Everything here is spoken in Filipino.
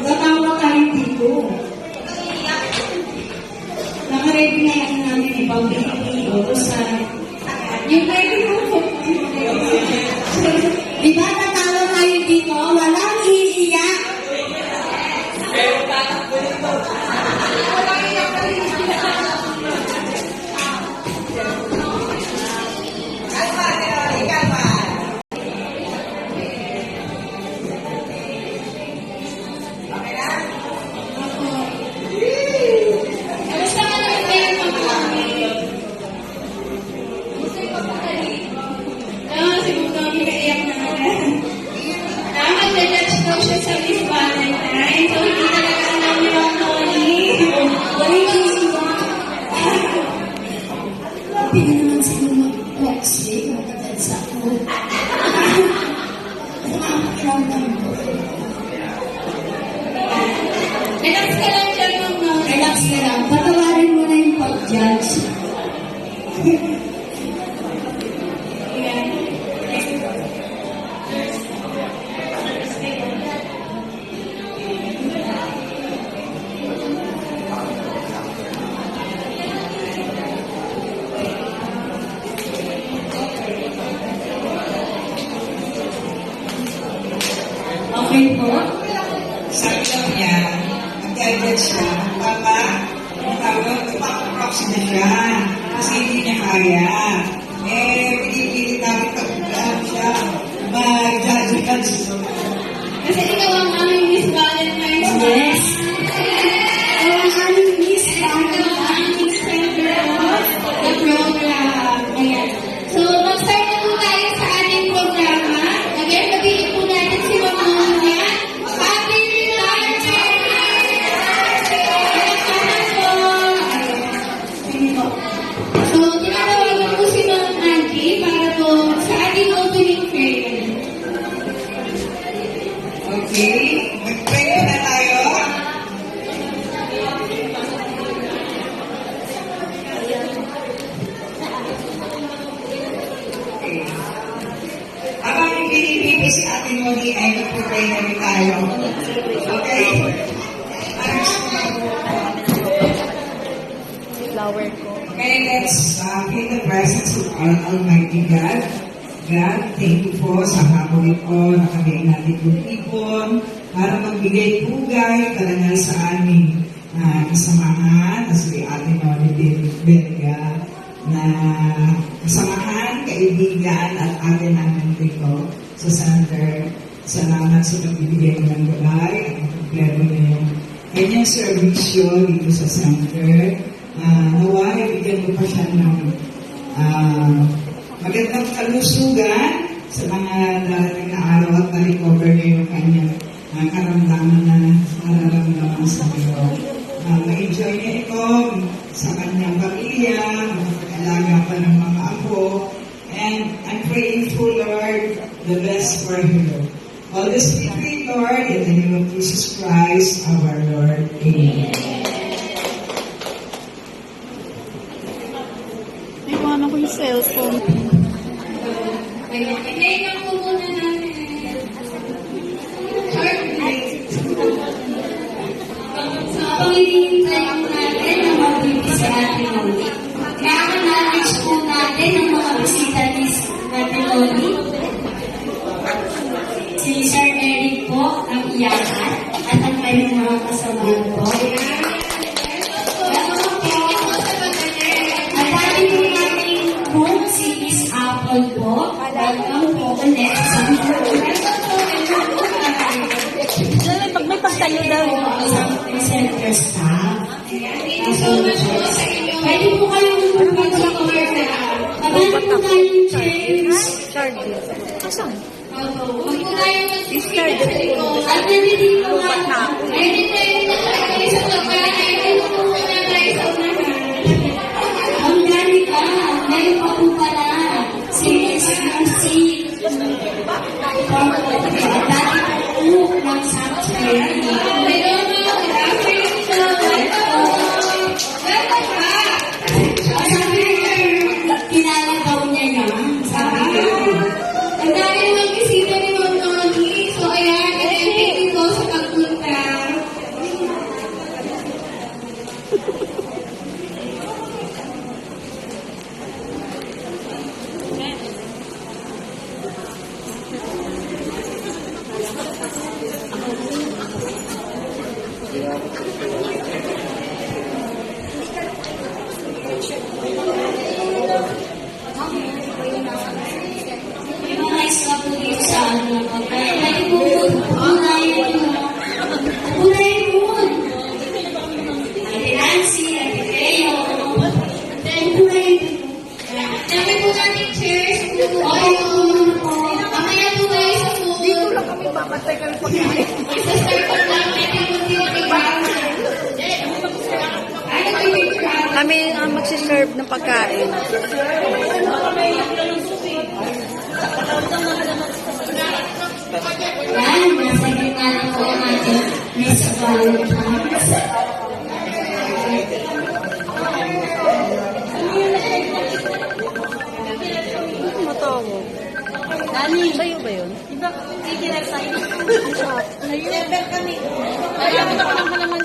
Tatawa tayo dito. Nakaready na yan namin eh, pang-baby. Sa yung baby mo. Diba tatawa tayo dito? Walang iiyak. Hindi naman siguro mag-toxic, magkagad sa ako. Nakakakiramdam ko. Relax ka lang dyan, mama. Relax ka lang. Patawarin mo na yung pag-judge. Okay po. Sabi lang niya, nag-guided siya, Papa, ang tawag, ipapaproxy na siya, kasi hindi niya kaya. Pinipilit namin pag-ulaan siya, mag-judge. Kasi ikaw ang aming Miss Valentine's Day. Ang aming Miss Valentine's Day na program. Ayan. So, mag-start na po tayo sa ating programa. Again, sabihin po natin si Mama Monia. Happy retirement! So, tinatawagan po si Ma'am Angie para po sa ating opening prayer. Okay, mag-pray na tayo. Okay. Habang pinipili si Ate Noli ay mag-pray na rin tayo. Okay? Flower ko. Okay, let's feel the presence of our Almighty God. God, thank you po sa hapon ito na kami natin ipon para magbigay pugay talaga sa aming kasamahan na si Ate Noli Berga na kasamahan, kaibigan at ate namin dito sa center. Salamat sa pagbibigay ng gabay at kompleto niya yung kanyang servisyo dito sa center. Naway, bigyan mo pa siya ng magandang kalusugan sa mga darating na araw at na-recover niya yung kanyang karamdaman na nararamdaman sa iyo. Ma-enjoy niya ito sa kanyang pamilya, makapag-alaga pa ng mga apo, and I'm praying for Lord the best for her. All this we pray, Lord, in the name of Jesus Christ, our Lord. Amen. Iwanan ko yung cellphone. Ngayon lang po muna natin. Short break. So, pag-iintay po natin ang magbibig si Ate Noli. Kaya-acknowledge po natin ang mga bisita ni Ate Noli. Si Sir Eric po, ang iyakan, at ang kanyang mga kasamahan po. Apple po. Welcome po ulit sa Pag may pagtayo daw. center staff. Thank you so much po sa inyo. Pwede po kayong mag-record na. Pagano po tayong chairs. Charges. Asan? Huwag po tayong mag-record. At nandito po nga. Pwede na tayo sa lugar. Pwede po muna tayo sa unahan. Ang gani ka. Ngayon pa po pala. Serious music. Dati po ng sanctuary. Hello, good afternoon. Welcome back. Sabi ko, kilala daw niya yun. po natin chairs. Okay po. Mamaya po kayo sa food. Dito lang kami papatay kami pagkain. Isa-start po natin yung munti-munti. Ay, nag-picture. Kami ang magsiserve ng pagkain. Yan, nasa gitna na po ang ating Miss Valentine's. Matawo. Nani? Sa'yo ba yun? Iba, hindi na sa'yo. Sa'yo? Level kami. Kaya ko naman